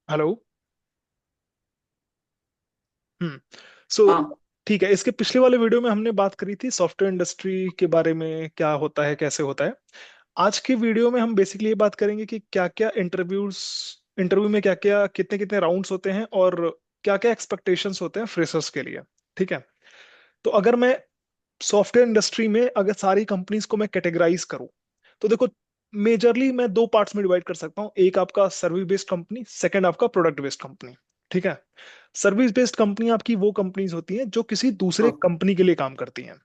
Hello. हम्म। सो हाँ। ठीक है, इसके पिछले वाले वीडियो में हमने बात करी थी सॉफ्टवेयर इंडस्ट्री के बारे में, क्या होता है कैसे होता है। आज के वीडियो में हम बेसिकली ये बात करेंगे कि क्या क्या इंटरव्यू में क्या क्या कितने कितने राउंड्स होते हैं और क्या क्या एक्सपेक्टेशंस होते हैं फ्रेशर्स के लिए। ठीक है। तो अगर मैं सॉफ्टवेयर इंडस्ट्री में अगर सारी कंपनीज को मैं कैटेगराइज करूं, तो देखो, मेजरली मैं दो पार्ट्स में डिवाइड कर सकता हूँ। एक आपका सर्विस बेस्ड कंपनी, सेकंड आपका प्रोडक्ट बेस्ड कंपनी। ठीक है। सर्विस बेस्ड कंपनी आपकी वो कंपनीज होती हैं जो किसी दूसरे हाँ। कंपनी के लिए काम करती हैं।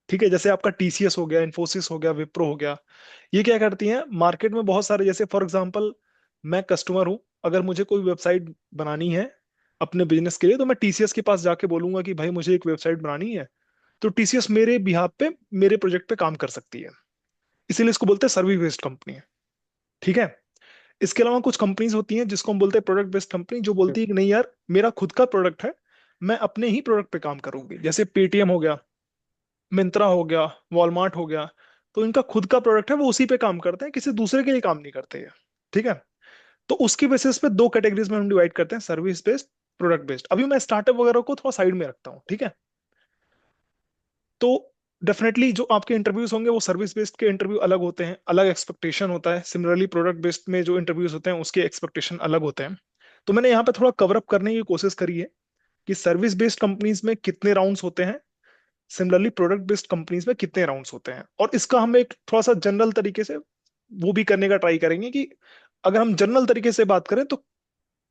ठीक है, जैसे आपका टीसीएस हो गया, इन्फोसिस हो गया, विप्रो हो गया। ये क्या करती हैं मार्केट में बहुत सारे, जैसे फॉर एग्जांपल मैं कस्टमर हूं, अगर मुझे कोई वेबसाइट बनानी है अपने बिजनेस के लिए, तो मैं टीसीएस के पास जाके बोलूंगा कि भाई मुझे एक वेबसाइट बनानी है। तो टीसीएस मेरे बिहाफ पे, मेरे प्रोजेक्ट पे काम कर सकती है। इसीलिए इसको बोलते हैं सर्विस बेस्ड कंपनी। ठीक है। इसके अलावा कुछ कंपनीज होती हैं जिसको हम बोलते हैं प्रोडक्ट बेस्ड कंपनी, जो बोलती है कि नहीं यार, मेरा खुद का प्रोडक्ट है, मैं अपने ही प्रोडक्ट पे काम करूंगी। जैसे पेटीएम हो गया, मिंत्रा हो गया, वॉलमार्ट हो गया। तो इनका खुद का प्रोडक्ट है, वो उसी पे काम करते हैं, किसी दूसरे के लिए काम नहीं करते हैं। ठीक है। तो उसकी बेसिस पे दो कैटेगरीज में हम डिवाइड करते हैं, सर्विस बेस्ड, प्रोडक्ट बेस्ड। अभी मैं स्टार्टअप वगैरह को थोड़ा साइड में रखता हूँ। ठीक है। तो डेफिनेटली जो आपके इंटरव्यूज होंगे वो सर्विस बेस्ड के इंटरव्यू अलग होते हैं, अलग एक्सपेक्टेशन होता है। सिमिलरली प्रोडक्ट बेस्ड में जो इंटरव्यूज होते हैं उसके एक्सपेक्टेशन अलग होते हैं। तो मैंने यहाँ पे थोड़ा कवर अप करने की कोशिश करी है कि सर्विस बेस्ड कंपनीज में कितने राउंड्स होते हैं, सिमिलरली प्रोडक्ट बेस्ड कंपनीज में कितने राउंड्स होते हैं। और इसका हम एक थोड़ा सा जनरल तरीके से वो भी करने का ट्राई करेंगे कि अगर हम जनरल तरीके से बात करें तो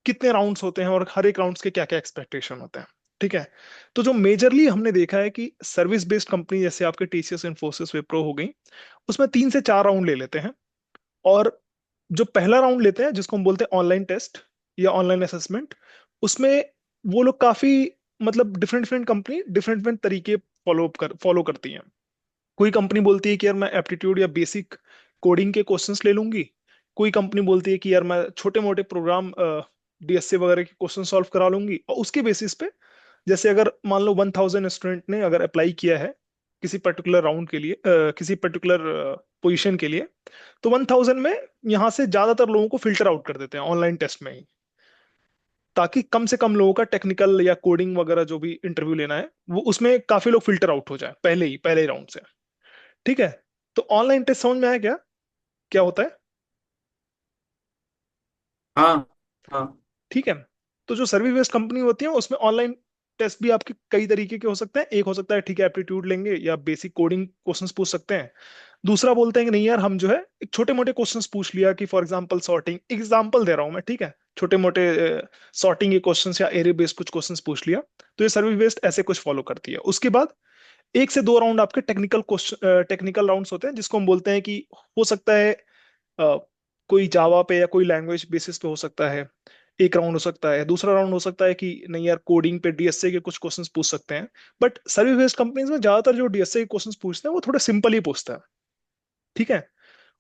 कितने राउंड्स होते हैं और हर एक राउंड्स के क्या क्या एक्सपेक्टेशन होते हैं। ठीक है। तो जो मेजरली हमने देखा है कि सर्विस बेस्ड कंपनी जैसे आपके टीसीएस, इन्फोसिस, विप्रो हो गई, उसमें 3 से 4 राउंड ले लेते हैं। और जो पहला राउंड लेते हैं जिसको हम बोलते हैं ऑनलाइन टेस्ट या ऑनलाइन असेसमेंट, उसमें वो लोग काफी, मतलब different different company different different तरीके फॉलो करती हैं। कोई कंपनी बोलती है कि यार मैं एप्टीट्यूड या बेसिक कोडिंग के क्वेश्चंस ले लूंगी। कोई कंपनी बोलती है कि यार मैं छोटे मोटे प्रोग्राम डीएसए वगैरह के क्वेश्चन सॉल्व करा लूंगी। और उसके बेसिस पे, जैसे अगर मान लो 1000 स्टूडेंट ने अगर अप्लाई किया है किसी पर्टिकुलर राउंड के लिए, किसी पर्टिकुलर पोजीशन के लिए, तो 1000 में यहाँ से ज्यादातर लोगों को फिल्टर आउट कर देते हैं ऑनलाइन टेस्ट में ही, ताकि कम से कम लोगों का टेक्निकल या कोडिंग वगैरह जो भी इंटरव्यू लेना है वो उसमें काफी लोग फिल्टर आउट हो जाए पहले ही राउंड से। ठीक है। तो ऑनलाइन टेस्ट समझ में आया क्या, क्या होता है? हाँ। हाँ। ठीक है। तो जो सर्विस बेस्ड कंपनी होती है उसमें ऑनलाइन टेस्ट भी आपके कई तरीके के हो सकते हैं। एक हो सकता है ठीक है एप्टीट्यूड लेंगे या बेसिक कोडिंग क्वेश्चंस पूछ सकते हैं। दूसरा बोलते हैं कि नहीं यार, हम जो है एक छोटे मोटे क्वेश्चंस पूछ लिया, कि फॉर एग्जांपल सॉर्टिंग, एग्जांपल दे रहा हूं मैं, ठीक है, छोटे मोटे सॉर्टिंग के क्वेश्चंस या एरे बेस्ड कुछ क्वेश्चंस पूछ लिया। तो ये सर्विस बेस्ड ऐसे कुछ फॉलो करती है। उसके बाद 1 से 2 राउंड आपके टेक्निकल क्वेश्चन, टेक्निकल राउंड्स होते हैं, जिसको हम बोलते हैं कि हो सकता है अ, कोई जावा पे या कोई लैंग्वेज बेसिस पे हो सकता है। एक राउंड हो सकता है, दूसरा राउंड हो सकता है कि नहीं यार कोडिंग पे डीएसए के कुछ क्वेश्चंस पूछ सकते हैं। बट सर्विस बेस्ड कंपनीज में ज्यादातर जो डीएसए के क्वेश्चंस पूछते हैं वो थोड़े सिंपल ही पूछता है। ठीक है।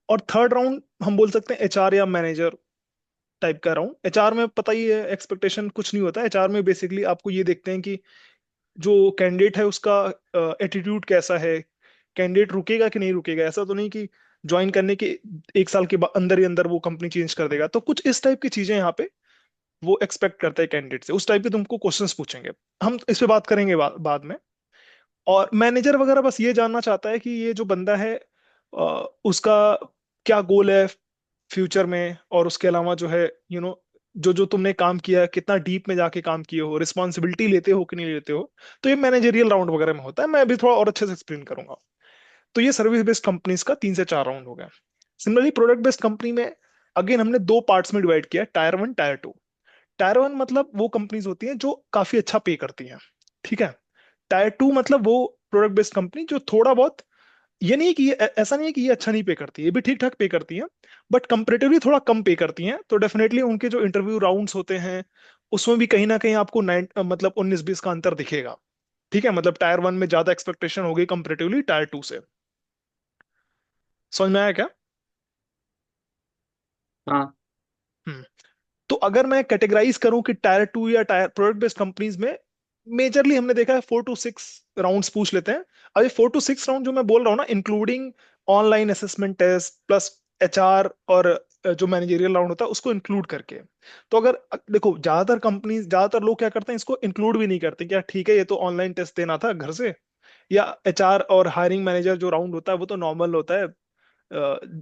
और थर्ड राउंड हम बोल सकते हैं एचआर या मैनेजर टाइप का राउंड। एचआर में पता ही है एक्सपेक्टेशन कुछ नहीं होता। एचआर में बेसिकली आपको ये देखते हैं कि जो कैंडिडेट है उसका एटीट्यूड कैसा है, कैंडिडेट रुकेगा कि नहीं रुकेगा। ऐसा तो नहीं कि ज्वाइन करने के 1 साल के अंदर ही अंदर वो कंपनी चेंज कर देगा। तो कुछ इस टाइप की चीजें यहाँ पे वो एक्सपेक्ट करता है कैंडिडेट से, उस टाइप के तुमको क्वेश्चंस पूछेंगे। हम इस पे बात करेंगे बाद में। और मैनेजर वगैरह बस ये जानना चाहता है कि ये जो बंदा है उसका क्या गोल है फ्यूचर में, और उसके अलावा जो है जो जो तुमने काम किया है कितना डीप में जाके काम किए हो, रिस्पॉन्सिबिलिटी लेते हो कि नहीं लेते हो। तो ये मैनेजरियल राउंड वगैरह में होता है। मैं अभी थोड़ा और अच्छे से एक्सप्लेन करूंगा। तो ये सर्विस बेस्ड कंपनीज का 3 से 4 राउंड हो गया। सिमिलरली प्रोडक्ट बेस्ड कंपनी में अगेन हमने दो पार्ट्स में डिवाइड किया, टायर 1, टायर 2। टायर 1 मतलब वो कंपनीज होती हैं जो काफी अच्छा पे करती हैं। ठीक है। टायर 2 मतलब वो प्रोडक्ट बेस्ड कंपनी जो थोड़ा बहुत, ये नहीं है कि ऐसा नहीं है कि ये अच्छा नहीं पे करती है, ये भी ठीक ठाक पे करती है, बट कंपेरेटिवली थोड़ा कम पे करती हैं। तो डेफिनेटली उनके जो इंटरव्यू राउंड्स होते हैं उसमें भी कहीं ना कहीं आपको 19 20 का अंतर दिखेगा। ठीक है। मतलब टायर 1 में ज्यादा एक्सपेक्टेशन होगी कंपेरेटिवली टायर 2 से। समझ में आया क्या? हाँ। हम्म। तो अगर मैं कैटेगराइज करूं कि टायर 2 या टायर प्रोडक्ट बेस्ड कंपनीज में, मेजरली हमने देखा है 4 to 6 राउंड्स पूछ लेते हैं। अभी 4 to 6 राउंड जो मैं बोल रहा हूँ ना, including online assessment test plus HR और जो मैनेजरियल राउंड होता है उसको इंक्लूड करके। तो अगर देखो, ज्यादातर लोग क्या करते हैं, इसको इंक्लूड भी नहीं करते, क्या ठीक है ये तो ऑनलाइन टेस्ट देना था घर से, या एचआर और हायरिंग मैनेजर जो राउंड होता है वो तो नॉर्मल होता है,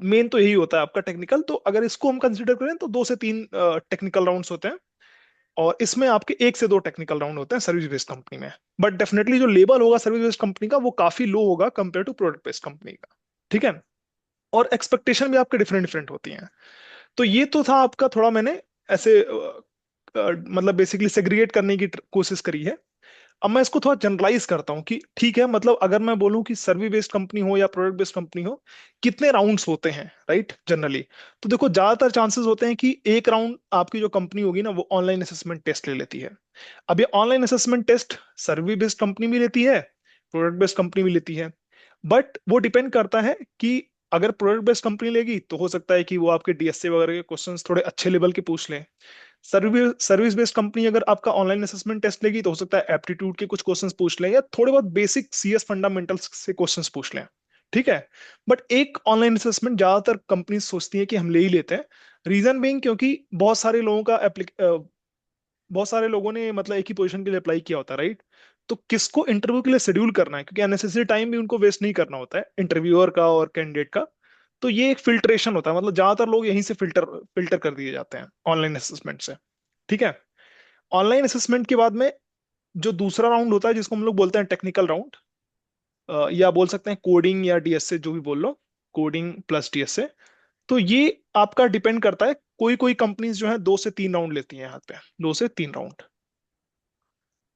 मेन तो यही होता है आपका टेक्निकल। तो अगर इसको हम कंसिडर करें तो 2 से 3 टेक्निकल राउंड्स होते हैं, और इसमें आपके 1 से 2 टेक्निकल राउंड होते हैं सर्विस बेस्ड कंपनी में। बट डेफिनेटली जो लेवल होगा सर्विस बेस्ड कंपनी का वो काफी लो होगा compare to product based company का। ठीक है, और एक्सपेक्टेशन भी आपके डिफरेंट डिफरेंट होती हैं। तो ये तो था आपका, थोड़ा मैंने ऐसे मतलब बेसिकली सेग्रीगेट करने की कोशिश करी है। अब मैं इसको थोड़ा जनरलाइज करता हूँ कि ठीक है, मतलब अगर मैं बोलूँ कि सर्विस बेस्ड कंपनी हो या प्रोडक्ट बेस्ड कंपनी हो, कितने राउंड्स होते हैं राइट जनरली। तो देखो, ज्यादातर चांसेस होते हैं कि एक राउंड आपकी जो कंपनी होगी ना वो ऑनलाइन असेसमेंट टेस्ट ले लेती है। अब ये online assessment test service based company भी लेती है, प्रोडक्ट बेस्ड कंपनी भी लेती है। बट वो डिपेंड करता है कि अगर प्रोडक्ट बेस्ड कंपनी लेगी तो हो सकता है कि वो आपके डीएसए वगैरह के क्वेश्चंस थोड़े अच्छे लेवल के पूछ लें। सर्विस बेस्ड कंपनी अगर आपका ऑनलाइन असेसमेंट टेस्ट लेगी तो हो सकता है एप्टीट्यूड के कुछ क्वेश्चंस पूछ लें, या थोड़े बहुत बेसिक सीएस फंडामेंटल्स से क्वेश्चंस पूछ लें। ठीक है, बट एक ऑनलाइन असेसमेंट ज्यादातर कंपनी सोचती है कि हम ले ही लेते हैं। रीजन बीइंग क्योंकि बहुत सारे लोगों ने मतलब एक ही पोजीशन के लिए अप्लाई किया होता है राइट। तो किसको इंटरव्यू के लिए शेड्यूल करना है, क्योंकि अननेसेसरी टाइम भी उनको वेस्ट नहीं करना होता है इंटरव्यूअर का और कैंडिडेट का। तो ये एक फिल्ट्रेशन होता है, मतलब ज्यादातर लोग यहीं से फिल्टर फिल्टर कर दिए जाते हैं ऑनलाइन असेसमेंट से। ठीक है, ऑनलाइन असेसमेंट के बाद में जो दूसरा राउंड होता है जिसको हम लोग बोलते हैं टेक्निकल राउंड, या बोल सकते हैं कोडिंग या डीएसए, जो भी बोल लो, कोडिंग प्लस डीएसए। तो ये आपका डिपेंड करता है, कोई कोई कंपनीज जो है 2 से 3 राउंड लेती हैं यहाँ पे, 2 से 3 राउंड।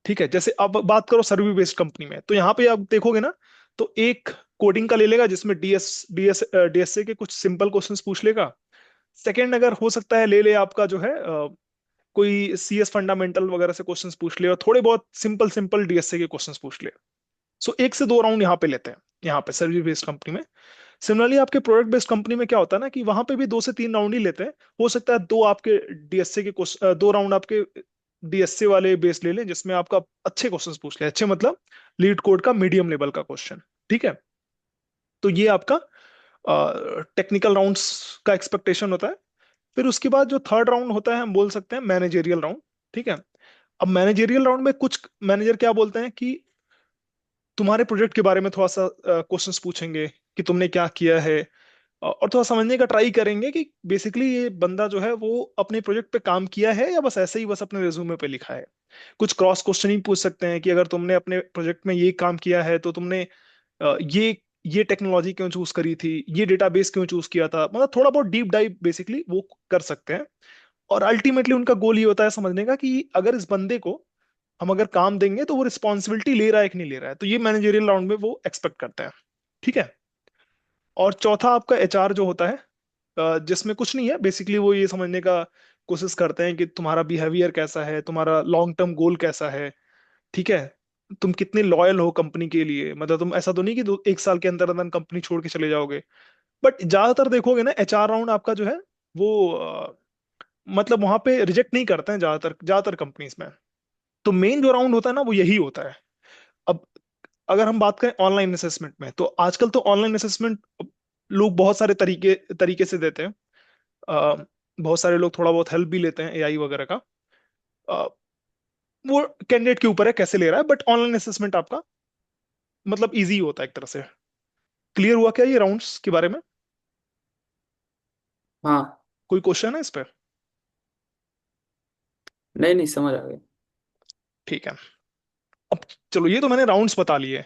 ठीक है, जैसे अब बात करो सर्विस बेस्ड कंपनी में, तो यहाँ पे आप देखोगे ना, तो एक कोडिंग का ले लेगा जिसमें डीएसए के कुछ सिंपल क्वेश्चंस पूछ लेगा। सेकंड अगर हो सकता है ले ले आपका जो है कोई सीएस फंडामेंटल वगैरह से क्वेश्चंस पूछ ले, और थोड़े बहुत सिंपल सिंपल डीएसए के क्वेश्चंस पूछ ले। सो 1 से 2 राउंड यहाँ पे लेते हैं, यहाँ पे सर्विस बेस्ड कंपनी में। सिमिलरली आपके प्रोडक्ट बेस्ड कंपनी में क्या होता है ना, कि वहां पे भी 2 से 3 राउंड ही लेते हैं। हो सकता है दो आपके डीएसए के 2 राउंड आपके डीएसए वाले बेस ले लें, जिसमें आपका अच्छे क्वेश्चंस पूछ ले, अच्छे मतलब लीड कोड का मीडियम लेवल का क्वेश्चन। ठीक है, तो ये आपका टेक्निकल राउंड्स का एक्सपेक्टेशन होता है। फिर उसके बाद जो थर्ड राउंड होता है हम बोल सकते हैं मैनेजेरियल राउंड। ठीक है, अब मैनेजेरियल राउंड में कुछ मैनेजर क्या बोलते हैं कि तुम्हारे प्रोजेक्ट के बारे में थोड़ा सा क्वेश्चंस पूछेंगे कि तुमने क्या किया है, और थोड़ा समझने का ट्राई करेंगे कि बेसिकली ये बंदा जो है वो अपने प्रोजेक्ट पे काम किया है या बस ऐसे ही बस अपने रिज्यूमे पे लिखा है। कुछ क्रॉस क्वेश्चनिंग पूछ सकते हैं कि अगर तुमने अपने प्रोजेक्ट में ये काम किया है तो तुमने ये टेक्नोलॉजी क्यों चूज करी थी, ये डेटाबेस क्यों चूज किया था, मतलब थोड़ा बहुत डीप डाइव बेसिकली वो कर सकते हैं। और अल्टीमेटली उनका गोल ये होता है समझने का कि अगर इस बंदे को हम अगर काम देंगे तो वो रिस्पॉन्सिबिलिटी ले रहा है कि नहीं ले रहा है। तो ये मैनेजरियल राउंड में वो एक्सपेक्ट करता है। ठीक है, और चौथा आपका एचआर जो होता है, जिसमें कुछ नहीं है, बेसिकली वो ये समझने का कोशिश करते हैं कि तुम्हारा बिहेवियर कैसा है, तुम्हारा लॉन्ग टर्म गोल कैसा है। ठीक है, तुम कितने लॉयल हो कंपनी के लिए, मतलब तुम ऐसा तो नहीं कि 1 साल के अंदर अंदर कंपनी छोड़ के चले जाओगे। बट ज्यादातर देखोगे ना एचआर राउंड आपका जो है वो मतलब वहां पे रिजेक्ट नहीं करते हैं ज्यादातर ज्यादातर कंपनीज में। तो मेन जो राउंड होता है ना वो यही होता है। अब अगर हम बात करें ऑनलाइन असेसमेंट में, तो आजकल तो ऑनलाइन असेसमेंट लोग बहुत सारे तरीके तरीके से देते हैं। अ, बहुत सारे लोग थोड़ा बहुत हेल्प भी लेते हैं एआई वगैरह का। अ, वो कैंडिडेट के ऊपर है कैसे ले रहा है, बट ऑनलाइन असेसमेंट आपका मतलब इजी होता है एक तरह से। क्लियर हुआ क्या ये राउंड्स के बारे में? हाँ। कोई क्वेश्चन है इस पर? नहीं नहीं, समझ आ गया। ठीक है, अब चलो ये तो मैंने राउंड्स बता लिए।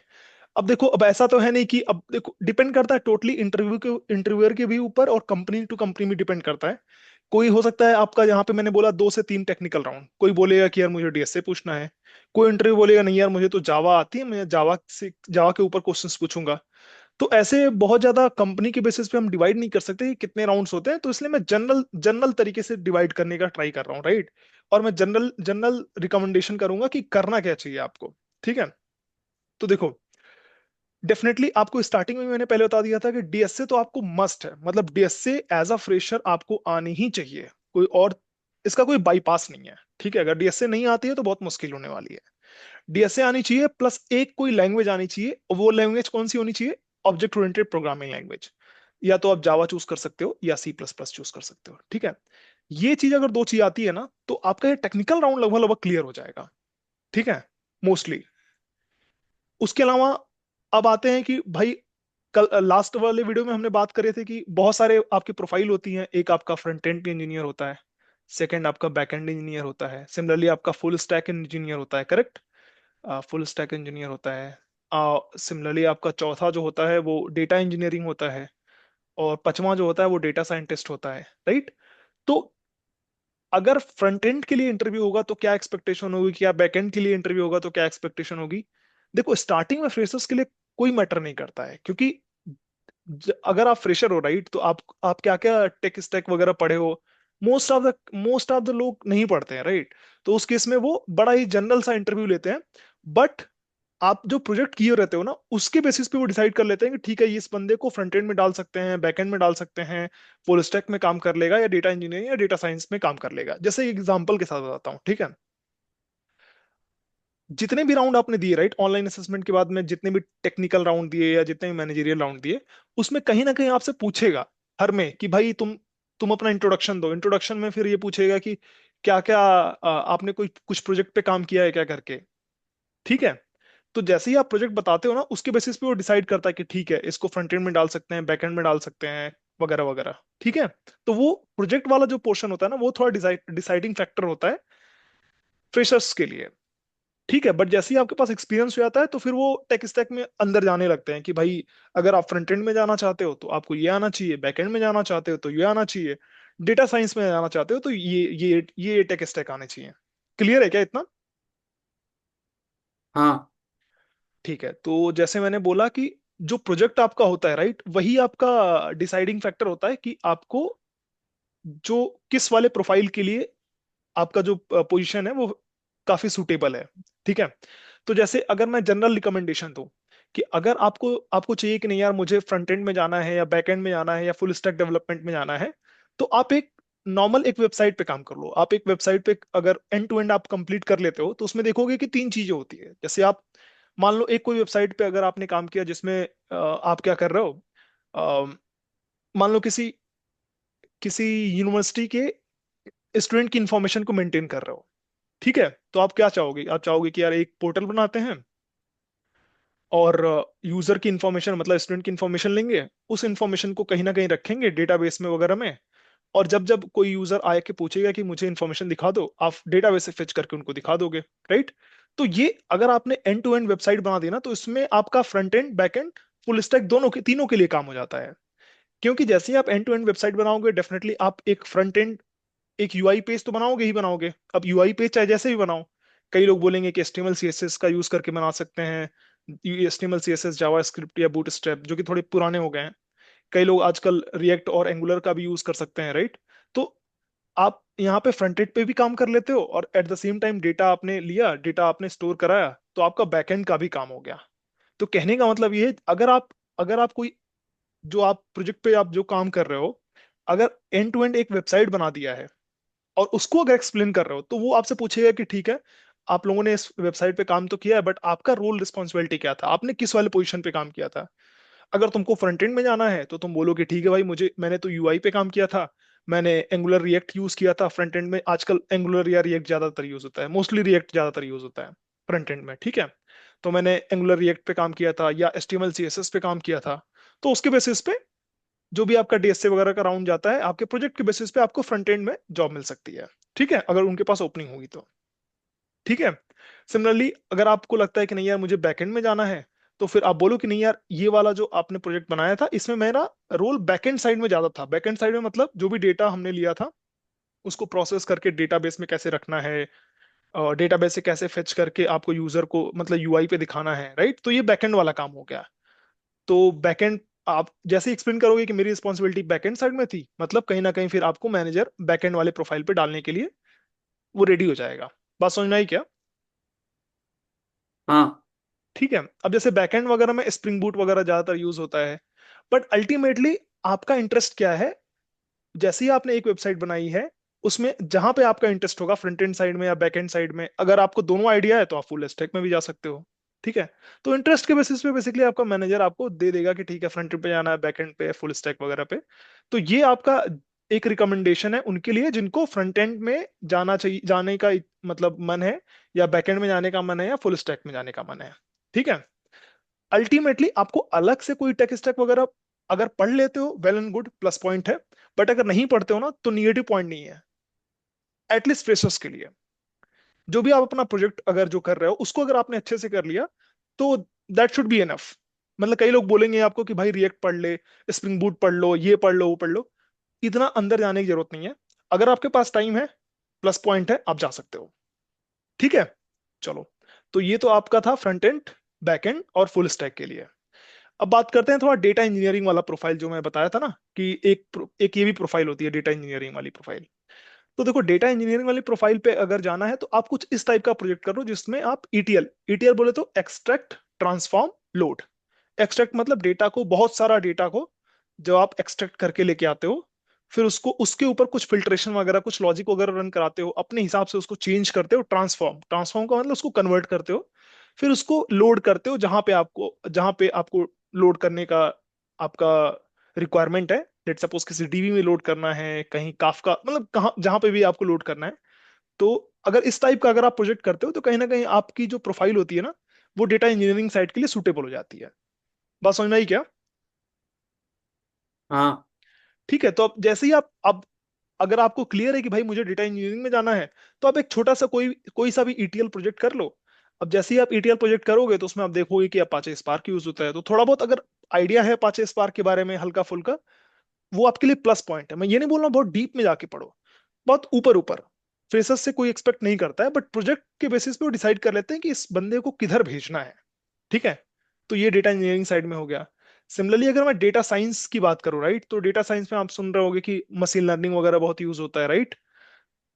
अब देखो, अब ऐसा तो है नहीं कि, अब देखो डिपेंड करता है टोटली इंटरव्यूअर के भी ऊपर और कंपनी टू कंपनी भी डिपेंड करता है। कोई हो सकता है आपका, यहाँ पे मैंने बोला 2 से 3 टेक्निकल राउंड, कोई बोलेगा कि यार मुझे डीएसए पूछना है। कोई इंटरव्यू बोलेगा नहीं यार मुझे तो जावा आती है, मैं जावा के ऊपर क्वेश्चंस पूछूंगा। तो ऐसे बहुत ज्यादा कंपनी के बेसिस पे हम डिवाइड नहीं कर सकते कि कितने राउंड्स होते हैं, तो इसलिए मैं जनरल जनरल तरीके से डिवाइड करने का ट्राई कर रहा हूँ राइट। और मैं जनरल जनरल रिकमेंडेशन करूंगा कि करना क्या चाहिए आपको। ठीक है, तो देखो, डेफिनेटली आपको स्टार्टिंग में मैंने पहले बता दिया था कि डीएसए तो आपको मस्ट है, मतलब डीएसए एज अ फ्रेशर आपको आनी ही चाहिए। कोई और इसका कोई बाईपास नहीं है। ठीक है, अगर डीएसए नहीं आती है तो बहुत मुश्किल होने वाली है। डीएसए आनी चाहिए, प्लस एक कोई लैंग्वेज आनी चाहिए, और वो लैंग्वेज कौन सी होनी चाहिए? Object oriented programming language. या तो आप जावा चूज कर सकते हो या सी प्लस प्लस चूज कर सकते हो। ठीक है, ये चीज अगर दो चीज आती है ना, तो आपका ये टेक्निकल राउंड लगभग लगभग क्लियर हो जाएगा। ठीक है, मोस्टली। उसके अलावा अब आते हैं कि भाई, कल लास्ट वाले वीडियो में हमने बात करे थे कि बहुत सारे आपकी प्रोफाइल होती हैं। एक आपका फ्रंट एंड इंजीनियर होता है, सेकंड आपका बैक एंड इंजीनियर होता है, सिमिलरली आपका फुल स्टैक इंजीनियर होता है, करेक्ट? फुल स्टैक इंजीनियर होता है। सिमिलरली आपका चौथा जो होता है वो डेटा इंजीनियरिंग होता है, और पांचवा जो होता है वो डेटा साइंटिस्ट होता है, राइट? तो अगर फ्रंट एंड के लिए इंटरव्यू होगा तो क्या एक्सपेक्टेशन होगी, क्या बैक एंड के लिए इंटरव्यू होगा तो क्या एक्सपेक्टेशन होगी? देखो, स्टार्टिंग में फ्रेशर्स के लिए कोई मैटर नहीं करता है, क्योंकि अगर आप फ्रेशर हो, राइट, तो आप क्या क्या टेक स्टैक वगैरह पढ़े हो? मोस्ट ऑफ द लोग नहीं पढ़ते हैं, राइट? तो उस केस में वो बड़ा ही जनरल सा इंटरव्यू लेते हैं। बट आप जो प्रोजेक्ट किए रहते हो ना, उसके बेसिस पे वो डिसाइड कर लेते हैं कि ठीक है, ये इस बंदे को फ्रंट एंड में डाल सकते हैं, बैक एंड में डाल सकते हैं, फुल स्टैक में काम कर लेगा, या डेटा इंजीनियरिंग या डेटा साइंस में काम कर लेगा। जैसे एग्जांपल के साथ बताता हूँ, ठीक है? जितने भी राउंड आपने दिए, राइट, ऑनलाइन असेसमेंट के बाद में जितने भी टेक्निकल राउंड दिए या जितने भी मैनेजरियल राउंड दिए, उसमें कहीं ना कहीं आपसे पूछेगा हर में कि भाई तुम अपना इंट्रोडक्शन दो। इंट्रोडक्शन में फिर ये पूछेगा कि क्या क्या आपने कोई कुछ प्रोजेक्ट पे काम किया है क्या करके। ठीक है, तो जैसे ही आप प्रोजेक्ट बताते हो ना, उसके बेसिस पे वो डिसाइड करता है कि ठीक है, इसको फ्रंट एंड में डाल सकते हैं, बैक एंड में डाल सकते हैं, वगैरह वगैरह। ठीक है, तो वो प्रोजेक्ट वाला जो पोर्शन होता है ना, वो थोड़ा डिसाइडिंग फैक्टर होता है फ्रेशर्स के लिए। ठीक है, बट जैसे ही आपके पास एक्सपीरियंस हो जाता है, तो फिर वो टेक स्टैक में अंदर जाने लगते हैं कि भाई, अगर आप फ्रंट एंड में जाना चाहते हो तो आपको ये आना चाहिए, बैक एंड में जाना चाहते हो तो ये आना चाहिए, डेटा साइंस में जाना चाहते हो तो ये टेक स्टैक आने चाहिए। क्लियर है क्या इतना? हाँ। ठीक है, तो जैसे मैंने बोला कि जो प्रोजेक्ट आपका होता है, राइट, वही आपका डिसाइडिंग फैक्टर होता है कि आपको जो किस वाले प्रोफाइल के लिए आपका जो पोजीशन है वो काफी सूटेबल है। ठीक है, तो जैसे अगर मैं जनरल रिकमेंडेशन दूं कि अगर आपको आपको चाहिए कि नहीं यार, मुझे फ्रंट एंड में जाना है या बैक एंड में जाना है या फुल स्टैक डेवलपमेंट में जाना है, तो आप एक नॉर्मल एक वेबसाइट पे काम कर लो। आप एक वेबसाइट पे अगर एंड टू एंड आप कंप्लीट कर लेते हो, तो उसमें देखोगे कि तीन चीजें होती है। जैसे आप मान लो एक कोई वेबसाइट पे अगर आपने काम किया जिसमें आप क्या कर रहे हो, अ, मान लो किसी किसी यूनिवर्सिटी के स्टूडेंट की इंफॉर्मेशन को मेंटेन कर रहे हो। ठीक है, तो आप क्या चाहोगे? आप चाहोगे कि यार एक पोर्टल बनाते हैं, और यूजर की इंफॉर्मेशन मतलब स्टूडेंट की इंफॉर्मेशन लेंगे, उस इंफॉर्मेशन को कहीं ना कहीं रखेंगे डेटाबेस में वगैरह में, और जब जब कोई यूजर आए के पूछेगा कि मुझे इंफॉर्मेशन दिखा दो, आप डेटाबेस से फेच करके उनको दिखा दोगे, राइट? तो ये अगर आपने एंड टू एंड वेबसाइट बना दी ना, तो इसमें आपका front end, back and, full stack दोनों के तीनों के लिए काम हो जाता है। क्योंकि जैसे ही आप एंड टू एंड वेबसाइट बनाओगे, डेफिनेटली आप एक फ्रंट एंड, एक यूआई पेज तो बनाओगे ही बनाओगे। अब यूआई पेज चाहे जैसे भी बनाओ, कई लोग बोलेंगे कि एचटीएमएल सीएसएस का यूज करके बना सकते हैं, एचटीएमएल सीएसएस जावास्क्रिप्ट या बूटस्ट्रैप, जो कि थोड़े पुराने हो गए हैं। कई लोग आजकल रिएक्ट और एंगुलर का भी यूज कर सकते हैं, राइट? तो आप यहाँ पे फ्रंट एंड पे भी काम कर लेते हो, और at the same time data आपने लिया, डेटा आपने स्टोर कराया, तो आपका बैकएंड का भी काम हो गया। तो कहने का मतलब ये है, अगर आप कोई, जो आप प्रोजेक्ट पे आप जो काम कर रहे हो, अगर एंड टू एंड एक वेबसाइट बना दिया है और उसको अगर एक्सप्लेन कर रहे हो, तो वो आपसे पूछेगा कि ठीक है, आप लोगों ने इस वेबसाइट पे काम तो किया है, बट आपका रोल रिस्पॉन्सिबिलिटी क्या था, आपने किस वाले पोजीशन पे काम किया था? अगर तुमको फ्रंट एंड में जाना है, तो तुम बोलोगे ठीक है भाई, मैंने तो यूआई पे काम किया था, मैंने एंगुलर रिएक्ट यूज किया था फ्रंट एंड में। आजकल एंगुलर या रिएक्ट ज्यादातर यूज होता है, मोस्टली रिएक्ट ज्यादातर यूज होता है फ्रंट एंड में। ठीक है, तो मैंने एंगुलर रिएक्ट पे काम किया था या एचटीएमएल सीएसएस पे काम किया था। तो उसके बेसिस पे जो भी आपका डीएसए वगैरह का राउंड जाता है, आपके प्रोजेक्ट के बेसिस पे आपको फ्रंट एंड में जॉब मिल सकती है। ठीक है, अगर उनके पास ओपनिंग होगी तो। ठीक है, सिमिलरली अगर आपको लगता है कि नहीं यार, मुझे बैकएंड में जाना है, तो फिर आप बोलो कि नहीं यार, ये वाला जो आपने प्रोजेक्ट बनाया था, इसमें मेरा रोल बैकएंड साइड में ज्यादा था। बैकएंड साइड में मतलब जो भी डेटा हमने लिया था, उसको प्रोसेस करके डेटाबेस में कैसे रखना है, डेटाबेस से कैसे फेच करके आपको यूजर को मतलब यूआई पे दिखाना है, राइट? तो ये बैकएंड वाला काम हो गया। तो बैकएंड आप जैसे एक्सप्लेन करोगे कि मेरी रिस्पॉन्सिबिलिटी बैकएंड साइड में थी, मतलब कहीं ना कहीं फिर आपको मैनेजर बैकएंड वाले प्रोफाइल पे डालने के लिए वो रेडी हो जाएगा। बात समझना ही क्या? हाँ। ठीक है, अब जैसे बैकएंड वगैरह में स्प्रिंग बूट वगैरह ज्यादातर यूज होता है, बट अल्टीमेटली आपका इंटरेस्ट क्या है? जैसे ही आपने एक वेबसाइट बनाई है, उसमें जहां पे आपका इंटरेस्ट होगा, फ्रंट एंड साइड में या बैक एंड साइड में, अगर आपको दोनों आइडिया है तो आप फुल स्टैक में भी जा सकते हो। ठीक है। तो इंटरेस्ट के बेसिस पे बेसिकली आपका मैनेजर आपको दे देगा कि ठीक है फ्रंट एंड पे जाना है, बैक एंड पे, फुल स्टैक वगैरह पे। तो ये आपका एक रिकमेंडेशन है उनके लिए जिनको फ्रंट एंड में जाना चाहिए, जाने का मतलब मन है, या बैक एंड में जाने का मन है, या फुल स्टैक में जाने का मन है। ठीक है। अल्टीमेटली आपको अलग से कोई टेक स्टैक वगैरह अगर पढ़ लेते हो, well and good, plus point है। बट अगर नहीं पढ़ते हो ना, तो निगेटिव पॉइंट नहीं है, एटलीस्ट फ्रेशर्स के लिए। जो भी आप अपना प्रोजेक्ट अगर जो कर रहे हो उसको अगर आपने अच्छे से कर लिया, तो दैट शुड बी एनफ। मतलब कई लोग बोलेंगे आपको कि भाई रिएक्ट पढ़ ले, स्प्रिंग बूट पढ़ लो, ये पढ़ लो, वो पढ़ लो। इतना अंदर जाने की जरूरत नहीं है। अगर आपके पास टाइम है, प्लस पॉइंट है, आप जा सकते हो। ठीक है। चलो, तो ये तो आपका था फ्रंट एंड, बैक एंड और फुल स्टैक के लिए। अब बात करते हैं थोड़ा डेटा इंजीनियरिंग वाला प्रोफाइल, जो मैं बताया था ना कि एक ये भी प्रोफाइल होती है डेटा इंजीनियरिंग वाली प्रोफाइल। तो देखो, डेटा इंजीनियरिंग वाली प्रोफाइल पे अगर जाना है तो आप कुछ इस टाइप का प्रोजेक्ट करो जिसमें आप ईटीएल, ईटीएल बोले तो एक्सट्रैक्ट, ट्रांसफॉर्म, लोड। एक्सट्रैक्ट मतलब डेटा को, बहुत सारा डेटा को जो आप एक्सट्रैक्ट करके लेके आते हो, फिर उसको उसके ऊपर कुछ फिल्ट्रेशन वगैरह, कुछ लॉजिक वगैरह रन कराते हो, अपने हिसाब से उसको चेंज करते हो। ट्रांसफॉर्म, ट्रांसफॉर्म का मतलब उसको कन्वर्ट करते हो। फिर उसको लोड करते हो जहां पे आपको लोड करने का आपका रिक्वायरमेंट है। लेट सपोज किसी डीबी में लोड करना है, कहीं काफका, मतलब कहाँ जहां पे भी आपको लोड करना है। तो अगर इस टाइप का अगर आप प्रोजेक्ट करते हो, तो कहीं ना कहीं आपकी जो प्रोफाइल होती है ना, वो डेटा इंजीनियरिंग साइड के लिए सूटेबल हो जाती है। बात समझ में आई क्या? हाँ। ठीक है। तो अब जैसे ही आप अब अगर आपको क्लियर है कि भाई मुझे डेटा इंजीनियरिंग में जाना है, तो आप एक छोटा सा कोई कोई सा भी ईटीएल प्रोजेक्ट कर लो। अब जैसे ही आप ईटीएल प्रोजेक्ट करोगे, तो उसमें आप देखोगे कि अपाचे स्पार्क यूज होता है। तो थोड़ा बहुत अगर आइडिया है अपाचे स्पार्क के बारे में हल्का फुल्का, वो आपके लिए प्लस पॉइंट है। मैं ये नहीं बोल रहा हूँ बहुत डीप में जाके पढ़ो, बहुत ऊपर ऊपर। फ्रेशर्स से कोई एक्सपेक्ट नहीं करता है, बट प्रोजेक्ट के बेसिस पे वो डिसाइड कर लेते हैं कि इस बंदे को किधर भेजना है। ठीक है। तो ये डेटा इंजीनियरिंग साइड में हो गया। सिमिलरली अगर मैं डेटा साइंस की बात करूं, राइट, तो डेटा साइंस में आप सुन रहे होगे कि मशीन लर्निंग वगैरह बहुत यूज होता है, राइट।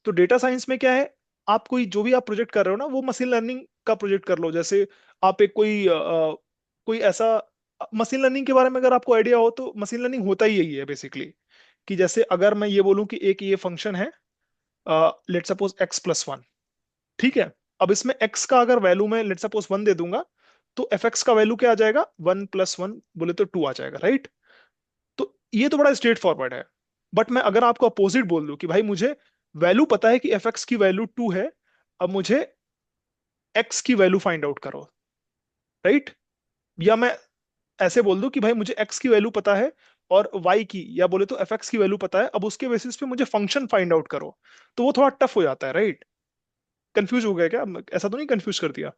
तो डेटा साइंस में क्या है, आप कोई जो भी आप प्रोजेक्ट कर रहे हो ना, वो मशीन लर्निंग का प्रोजेक्ट कर लो। जैसे आप एक कोई ऐसा मशीन लर्निंग के बारे में अगर आपको आइडिया हो, तो मशीन लर्निंग होता ही यही है बेसिकली। कि जैसे अगर मैं ये बोलूं कि एक ये फंक्शन है, लेट सपोज x+1। ठीक है। अब इसमें x का अगर वैल्यू मैं लेट सपोज 1 दे दूंगा, तो fx का वैल्यू क्या आ जाएगा, 1+1 बोले तो 2 आ जाएगा, राइट। तो ये तो बड़ा स्ट्रेट फॉरवर्ड है। बट मैं अगर आपको अपोजिट बोल दूं कि भाई मुझे वैल्यू पता है कि fx की वैल्यू 2 है, अब मुझे x की वैल्यू फाइंड आउट करो, राइट। या मैं ऐसे बोल दूं कि भाई मुझे x की वैल्यू पता है और y की, या बोले तो fx की वैल्यू पता है, अब उसके बेसिस पे मुझे फंक्शन फाइंड आउट करो। तो वो थोड़ा टफ हो जाता है, राइट। कंफ्यूज हो गया क्या? ऐसा तो नहीं कंफ्यूज कर दिया?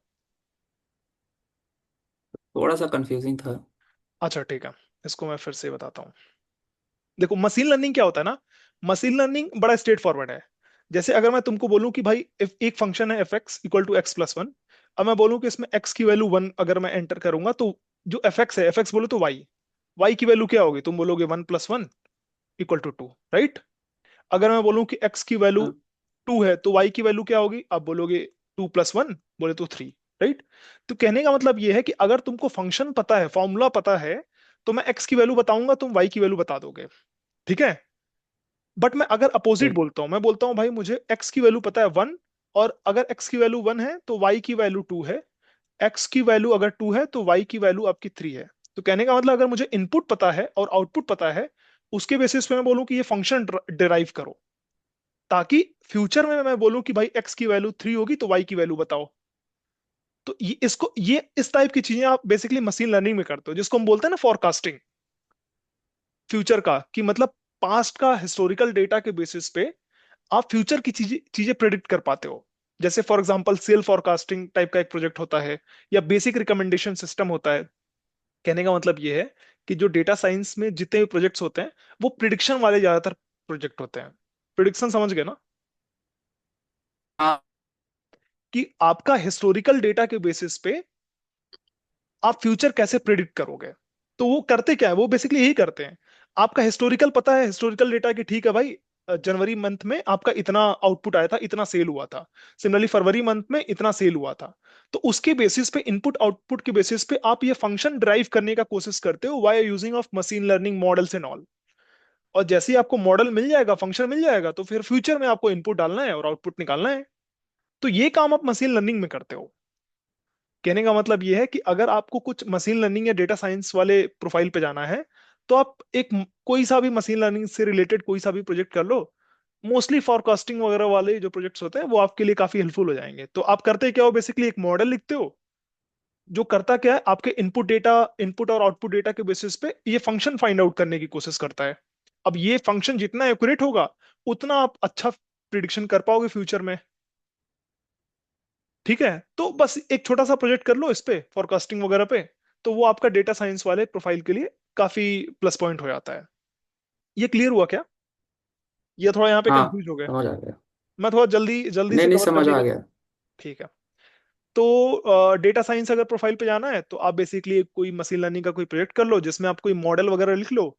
थोड़ा सा कंफ्यूजिंग था। अच्छा ठीक है, इसको मैं फिर से बताता हूँ। देखो, मशीन लर्निंग क्या होता है ना, मशीन लर्निंग बड़ा स्ट्रेट फॉरवर्ड है। जैसे अगर मैं तुमको बोलूं कि भाई एक फंक्शन है f(x=x+1), अब मैं बोलूं कि इसमें x की वैल्यू 1 अगर मैं एंटर करूंगा, तो जो fx है, fx बोलो तो y की वैल्यू क्या होगी, तुम बोलोगे 1+1=2, राइट। अगर मैं बोलूं कि x की वैल्यू हाँ। 2 है, तो y की वैल्यू क्या होगी, आप बोलोगे 2+1 बोले तो 3, राइट। तो कहने का मतलब ये है कि अगर तुमको फंक्शन पता है, फॉर्मूला पता है, तो मैं x की वैल्यू बताऊंगा, तुम y की वैल्यू बता दोगे। ठीक है। बट मैं अगर अपोजिट ठीक। बोलता हूँ, मैं बोलता हूँ भाई मुझे x की वैल्यू पता है 1, और अगर x की वैल्यू 1 है तो y की वैल्यू 2 है, x की वैल्यू अगर 2 है तो y की वैल्यू आपकी 3 है। तो कहने का मतलब अगर मुझे इनपुट पता है और आउटपुट पता है, उसके बेसिस पे मैं बोलूँ कि ये फंक्शन डिराइव करो, ताकि फ्यूचर में मैं बोलूँ कि भाई x की वैल्यू 3 होगी तो y की वैल्यू बताओ। तो ये इस टाइप की चीजें आप बेसिकली मशीन लर्निंग में करते हो, जिसको हम बोलते हैं ना फॉरकास्टिंग, फ्यूचर का। कि मतलब पास्ट का हिस्टोरिकल डेटा के बेसिस पे आप फ्यूचर की चीजें चीजें प्रेडिक्ट कर पाते हो। जैसे for example sale forecasting type का एक प्रोजेक्ट होता है, या बेसिक रिकमेंडेशन सिस्टम होता है। कहने का मतलब ये है कि जो डेटा साइंस में जितने भी प्रोजेक्ट्स होते हैं, वो प्रिडिक्शन वाले ज्यादातर प्रोजेक्ट होते हैं। प्रिडिक्शन समझ गए ना? हाँ। कि आपका हिस्टोरिकल डेटा के बेसिस पे आप फ्यूचर कैसे प्रिडिक्ट करोगे। तो वो करते क्या है, वो बेसिकली यही करते हैं। आपका हिस्टोरिकल पता है, हिस्टोरिकल डेटा कि ठीक है भाई, जनवरी मंथ में आपका इतना आउटपुट आया था, इतना सेल हुआ था। सिमिलरली फरवरी मंथ में इतना सेल हुआ था। तो उसके बेसिस पे, इनपुट आउटपुट के बेसिस पे आप ये फंक्शन ड्राइव करने का कोशिश करते हो, by using of machine learning models and all. और जैसे ही आपको मॉडल मिल जाएगा, फंक्शन मिल जाएगा, तो फिर फ्यूचर में आपको इनपुट डालना है और आउटपुट निकालना है। तो ये काम आप मशीन लर्निंग में करते हो। कहने का मतलब ये है कि अगर आपको कुछ मशीन लर्निंग या डेटा साइंस वाले प्रोफाइल पे जाना है, तो आप कोई सा भी मशीन लर्निंग से रिलेटेड कोई सा भी प्रोजेक्ट कर लो। मोस्टली फॉरकास्टिंग वगैरह वाले जो प्रोजेक्ट्स होते हैं वो आपके लिए काफी हेल्पफुल हो जाएंगे। तो आप करते क्या हो, बेसिकली एक मॉडल लिखते हो जो करता क्या है, आपके इनपुट और आउटपुट डेटा के बेसिस पे ये फंक्शन फाइंड आउट करने की कोशिश करता है। अब ये फंक्शन जितना एक्यूरेट होगा, उतना आप अच्छा प्रिडिक्शन कर पाओगे फ्यूचर में। ठीक है, तो बस एक छोटा सा प्रोजेक्ट कर लो इस पे, फॉरकास्टिंग वगैरह पे, तो वो आपका डेटा साइंस वाले प्रोफाइल के लिए काफी प्लस पॉइंट हो जाता है। ये क्लियर हुआ क्या? ये थोड़ा यहाँ पे हाँ, कंफ्यूज हो गए? समझ आ गया। मैं थोड़ा जल्दी जल्दी नहीं से नहीं, कवर कर समझ दिया आ क्या? गया। ठीक है। तो डेटा साइंस अगर प्रोफाइल पे जाना है, तो आप बेसिकली कोई मशीन लर्निंग का कोई प्रोजेक्ट कर लो जिसमें आप कोई मॉडल वगैरह लिख लो,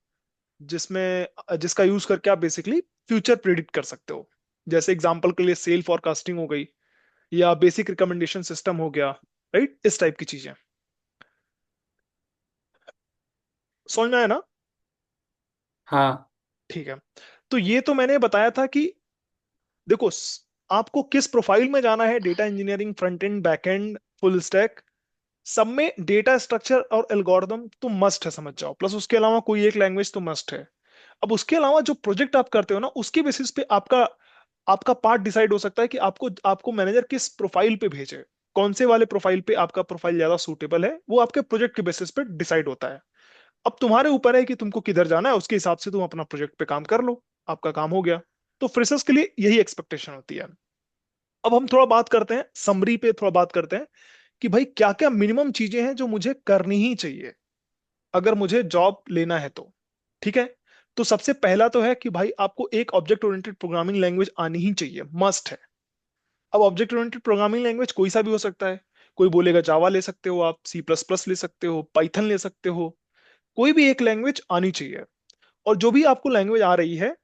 जिसका यूज करके आप बेसिकली फ्यूचर प्रिडिक्ट कर सकते हो। जैसे एग्जांपल के लिए सेल फॉरकास्टिंग हो गई, या बेसिक रिकमेंडेशन सिस्टम हो गया, राइट, इस टाइप की चीजें। समझ में आया ना? हाँ ठीक है। तो ये तो मैंने बताया था कि देखो, आपको किस प्रोफाइल में जाना है, data engineering, front end, back and, full stack, सब में डेटा स्ट्रक्चर और एल्गोरिदम तो मस्ट है, समझ जाओ। प्लस उसके अलावा कोई एक लैंग्वेज तो मस्ट है। अब उसके अलावा जो प्रोजेक्ट आप करते हो ना, उसके बेसिस पे आपका आपका पार्ट डिसाइड हो सकता है कि आपको आपको मैनेजर किस प्रोफाइल पे भेजे। कौन से वाले प्रोफाइल पे आपका प्रोफाइल ज्यादा सूटेबल है, वो आपके प्रोजेक्ट के बेसिस पे डिसाइड होता है। अब तुम्हारे ऊपर है कि तुमको किधर जाना है, उसके हिसाब से तुम अपना प्रोजेक्ट पे काम कर लो, आपका काम हो गया। तो फ्रेशर्स के लिए यही एक्सपेक्टेशन होती है। अब हम थोड़ा बात करते हैं समरी पे, थोड़ा बात करते हैं कि भाई क्या क्या मिनिमम चीजें हैं जो मुझे करनी ही चाहिए अगर मुझे जॉब लेना है तो। ठीक है। तो सबसे पहला तो है कि भाई आपको एक ऑब्जेक्ट ओरिएंटेड प्रोग्रामिंग लैंग्वेज आनी ही चाहिए, मस्ट है। अब ऑब्जेक्ट ओरिएंटेड प्रोग्रामिंग लैंग्वेज कोई सा भी हो सकता है। कोई बोलेगा जावा ले सकते हो, आप सी प्लस प्लस ले सकते हो, पाइथन ले सकते हो। कोई भी एक लैंग्वेज आनी चाहिए। और जो भी आपको लैंग्वेज आ रही है,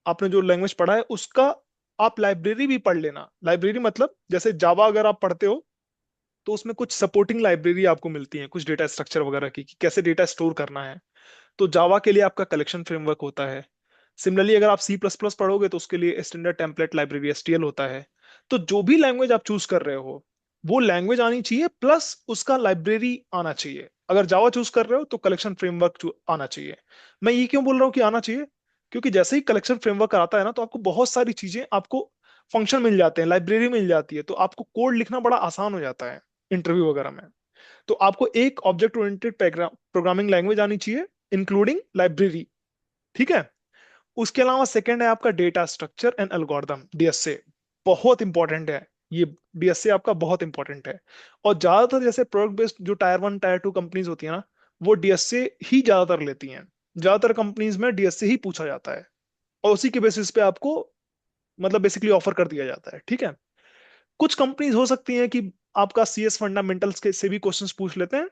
आपने जो लैंग्वेज पढ़ा है उसका आप लाइब्रेरी भी पढ़ लेना। लाइब्रेरी मतलब जैसे जावा अगर आप पढ़ते हो, तो उसमें कुछ सपोर्टिंग लाइब्रेरी आपको मिलती है, कुछ डेटा स्ट्रक्चर वगैरह की, कि कैसे डेटा स्टोर करना है। तो जावा के लिए आपका कलेक्शन फ्रेमवर्क होता है। सिमिलरली अगर आप सी प्लस प्लस पढ़ोगे, तो उसके लिए स्टैंडर्ड टेम्पलेट लाइब्रेरी एसटीएल होता है। तो जो भी लैंग्वेज आप चूज कर रहे हो, वो लैंग्वेज आनी चाहिए, प्लस उसका लाइब्रेरी आना चाहिए। अगर जावा चूज कर रहे हो तो कलेक्शन फ्रेमवर्क आना चाहिए। मैं ये क्यों बोल रहा हूँ कि आना चाहिए? क्योंकि जैसे ही कलेक्शन फ्रेमवर्क आता है ना, तो आपको बहुत सारी चीजें, आपको फंक्शन मिल जाते हैं, लाइब्रेरी मिल जाती है, तो आपको कोड लिखना बड़ा आसान हो जाता है इंटरव्यू वगैरह में। तो आपको एक ऑब्जेक्ट ओरिएंटेड प्रोग्रामिंग लैंग्वेज आनी चाहिए, इंक्लूडिंग लाइब्रेरी। ठीक है। उसके अलावा सेकंड है आपका data structure and algorithm, DSA. बहुत इंपॉर्टेंट है ये। डीएसए आपका बहुत इंपॉर्टेंट है। और ज्यादातर जैसे प्रोडक्ट बेस्ड जो tier one tier two companies होती है ना, वो डीएसए ही ज्यादातर लेती हैं। ज्यादातर कंपनीज में डीएसए ही पूछा जाता है, और उसी के बेसिस पे आपको मतलब बेसिकली ऑफर कर दिया जाता है। ठीक है। कुछ कंपनीज हो सकती हैं कि आपका सीएस फंडामेंटल्स के से भी क्वेश्चंस पूछ लेते हैं,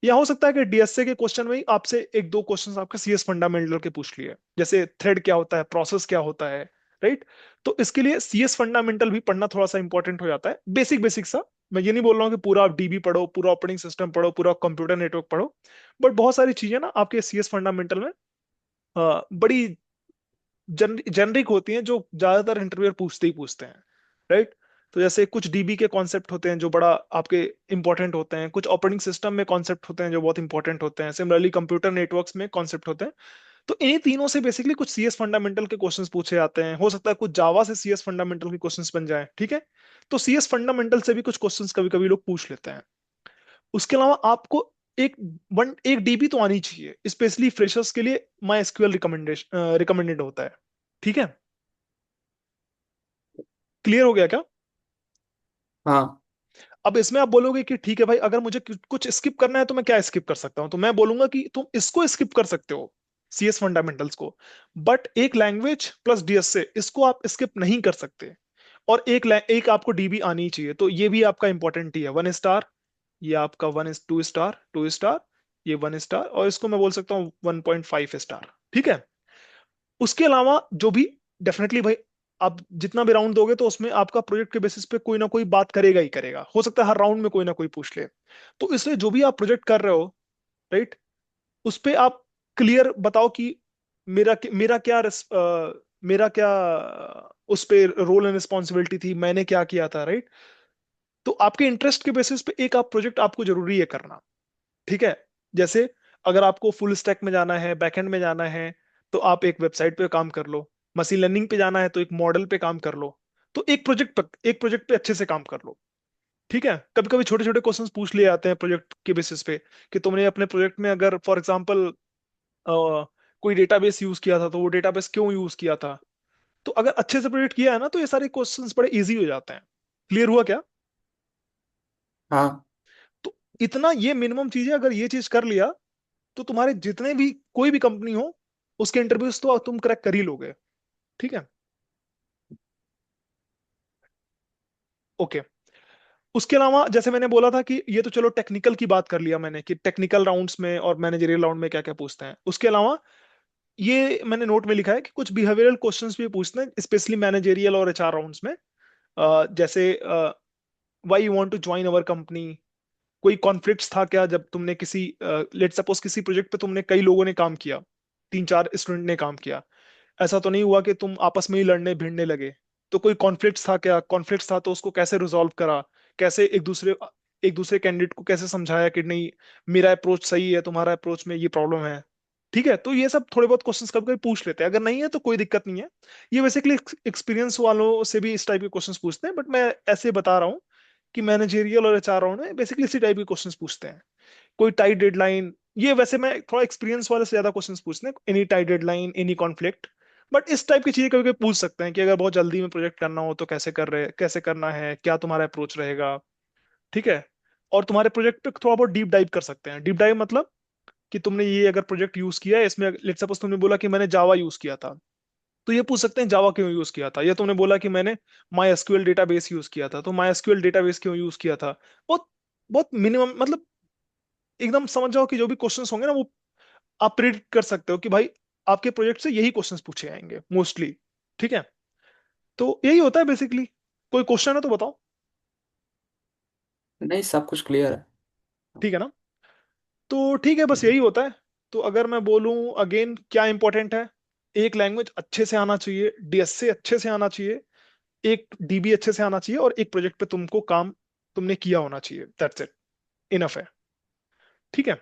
या हो सकता है कि डीएसए के क्वेश्चन में ही आपसे एक दो क्वेश्चंस आपके सीएस फंडामेंटल के पूछ लिए, जैसे थ्रेड क्या होता है, प्रोसेस क्या होता है, राइट। तो इसके लिए सीएस फंडामेंटल भी पढ़ना थोड़ा सा इंपॉर्टेंट हो जाता है, बेसिक बेसिक सा। मैं ये नहीं बोल रहा हूँ कि पूरा आप डीबी पढ़ो, पूरा ऑपरेटिंग सिस्टम पढ़ो, पूरा कंप्यूटर नेटवर्क पढ़ो, बट बहुत सारी चीजें ना आपके सीएस फंडामेंटल में बड़ी जेनरिक होती हैं, जो ज्यादातर इंटरव्यूअर पूछते ही पूछते हैं, राइट। तो जैसे कुछ डीबी के कॉन्सेप्ट होते हैं जो बड़ा आपके इंपॉर्टेंट होते हैं, कुछ ऑपरेटिंग सिस्टम में कॉन्सेप्ट होते हैं जो बहुत इंपॉर्टेंट होते हैं, सिमिलरली कंप्यूटर नेटवर्क्स में कॉन्सेप्ट होते हैं। तो इन्हीं तीनों से बेसिकली कुछ सीएस फंडामेंटल के क्वेश्चंस पूछे जाते हैं। हो सकता है कुछ जावा से सीएस फंडामेंटल के क्वेश्चंस बन जाए। ठीक है। तो सीएस फंडामेंटल से भी कुछ क्वेश्चंस कभी कभी लोग पूछ लेते हैं। उसके अलावा आपको एक डीबी तो आनी चाहिए, स्पेशली फ्रेशर्स के लिए माई एसक्यूएल रिकमेंडेशन रिकमेंडेड होता है। ठीक है। क्लियर हो गया क्या? हाँ अब इसमें आप बोलोगे कि ठीक है भाई, अगर मुझे कुछ स्किप करना है तो मैं क्या स्किप कर सकता हूं? तो मैं बोलूंगा कि तुम इसको स्किप कर सकते हो, सीएस फंडामेंटल्स को। बट एक लैंग्वेज प्लस डीएसए, इसको आप स्किप नहीं कर सकते। और एक आपको डीबी आनी ही चाहिए, तो ये भी आपका इंपॉर्टेंट ही है। 1 स्टार, ये आपका 1 2 स्टार, 2 स्टार, ये 1 स्टार, और इसको मैं बोल सकता हूँ 1.5 स्टार। ठीक है। उसके अलावा जो भी, डेफिनेटली भाई, आप जितना भी राउंड दोगे तो उसमें आपका प्रोजेक्ट के बेसिस पे कोई ना कोई बात करेगा ही करेगा, हो सकता है हर राउंड में कोई ना कोई पूछ ले। तो इसलिए जो भी आप प्रोजेक्ट कर रहे हो, राइट, उस पे आप क्लियर बताओ कि मेरा क्या मेरा क्या उस पे रोल एंड रिस्पॉन्सिबिलिटी थी, मैंने क्या किया था, राइट। तो आपके इंटरेस्ट के बेसिस पे एक आप प्रोजेक्ट आपको जरूरी है करना। ठीक है। जैसे अगर आपको फुल स्टैक में जाना है, बैकएंड में जाना है, तो आप एक वेबसाइट पे काम कर लो। मशीन लर्निंग पे जाना है तो एक मॉडल पे काम कर लो। तो एक प्रोजेक्ट पे अच्छे से काम कर लो। ठीक है। कभी कभी छोटे छोटे क्वेश्चंस पूछ लिए जाते हैं प्रोजेक्ट के बेसिस पे, कि तुमने अपने प्रोजेक्ट में अगर फॉर एग्जांपल कोई डेटाबेस यूज किया था, तो वो डेटाबेस क्यों यूज किया था। तो अगर अच्छे से प्रोजेक्ट किया है ना, तो ये सारे क्वेश्चंस बड़े इजी हो जाते हैं। क्लियर हुआ क्या? हाँ। तो इतना ये मिनिमम चीज है, अगर ये चीज कर लिया, तो तुम्हारे जितने भी कोई भी कंपनी हो, उसके इंटरव्यूज तो तुम क्रैक कर ही लोगे। ठीक है। ओके। उसके अलावा जैसे मैंने बोला था कि ये तो चलो टेक्निकल की बात कर लिया मैंने, कि टेक्निकल राउंड्स में और मैनेजरियल राउंड में क्या क्या पूछते हैं। उसके अलावा ये मैंने नोट में लिखा है कि कुछ बिहेवियरल क्वेश्चंस भी पूछते हैं, स्पेशली मैनेजरियल और एचआर राउंड्स में। जैसे why you want to join our company. कोई कॉन्फ्लिक्ट्स था क्या जब तुमने किसी, लेट सपोज किसी प्रोजेक्ट पे तुमने कई लोगों ने काम किया, 3-4 स्टूडेंट ने काम किया, ऐसा तो नहीं हुआ कि तुम आपस में ही लड़ने भिड़ने लगे। तो कोई कॉन्फ्लिक्ट्स था क्या, कॉन्फ्लिक्ट्स था तो उसको कैसे रिजॉल्व करा, कैसे एक दूसरे कैंडिडेट को कैसे समझाया कि नहीं, मेरा अप्रोच सही है, तुम्हारा अप्रोच में ये प्रॉब्लम है। ठीक है। तो ये सब थोड़े बहुत क्वेश्चंस कभी कभी पूछ लेते हैं, अगर नहीं है तो कोई दिक्कत नहीं है। ये बेसिकली एक्सपीरियंस वालों से भी इस टाइप के क्वेश्चंस पूछते हैं, बट मैं ऐसे बता रहा हूँ कि मैनेजेरियल और एचआर राउंड में बेसिकली इसी टाइप के क्वेश्चंस पूछते हैं। कोई टाइट डेडलाइन, ये वैसे मैं थोड़ा एक्सपीरियंस वाले से ज्यादा क्वेश्चंस पूछते हैं, any tight deadline, any conflict. But इस टाइप की चीजें कभी कभी पूछ सकते हैं कि अगर बहुत जल्दी में प्रोजेक्ट करना हो तो कैसे करना है, क्या तुम्हारा अप्रोच रहेगा। ठीक है। और तुम्हारे प्रोजेक्ट पे थोड़ा बहुत डीप डाइव कर सकते हैं। डीप डाइव मतलब कि तुमने ये अगर प्रोजेक्ट यूज किया है, इसमें लेट्स सपोज तुमने बोला कि मैंने जावा यूज किया था, तो ये पूछ सकते हैं जावा क्यों यूज किया था। या तुमने बोला कि मैंने माई एसक्यूएल डेटाबेस यूज किया था, तो माई एसक्यूएल डेटाबेस क्यों यूज किया था। बहुत बहुत मिनिमम, मतलब एकदम समझ जाओ कि जो भी क्वेश्चंस होंगे ना, वो आप प्रिडिक्ट कर सकते हो कि भाई आपके प्रोजेक्ट से यही क्वेश्चंस पूछे जाएंगे मोस्टली। ठीक है। तो यही होता है बेसिकली। कोई क्वेश्चन है तो बताओ। नहीं, सब कुछ क्लियर है। ठीक है ना? तो ठीक है, बस यही होता है। तो अगर मैं बोलूं अगेन क्या इंपॉर्टेंट है, एक लैंग्वेज अच्छे से आना चाहिए, डीएसए अच्छे से आना चाहिए, एक डीबी अच्छे से आना चाहिए, और एक प्रोजेक्ट पे तुमको काम तुमने किया होना चाहिए। That's it. इनफ है। ठीक है।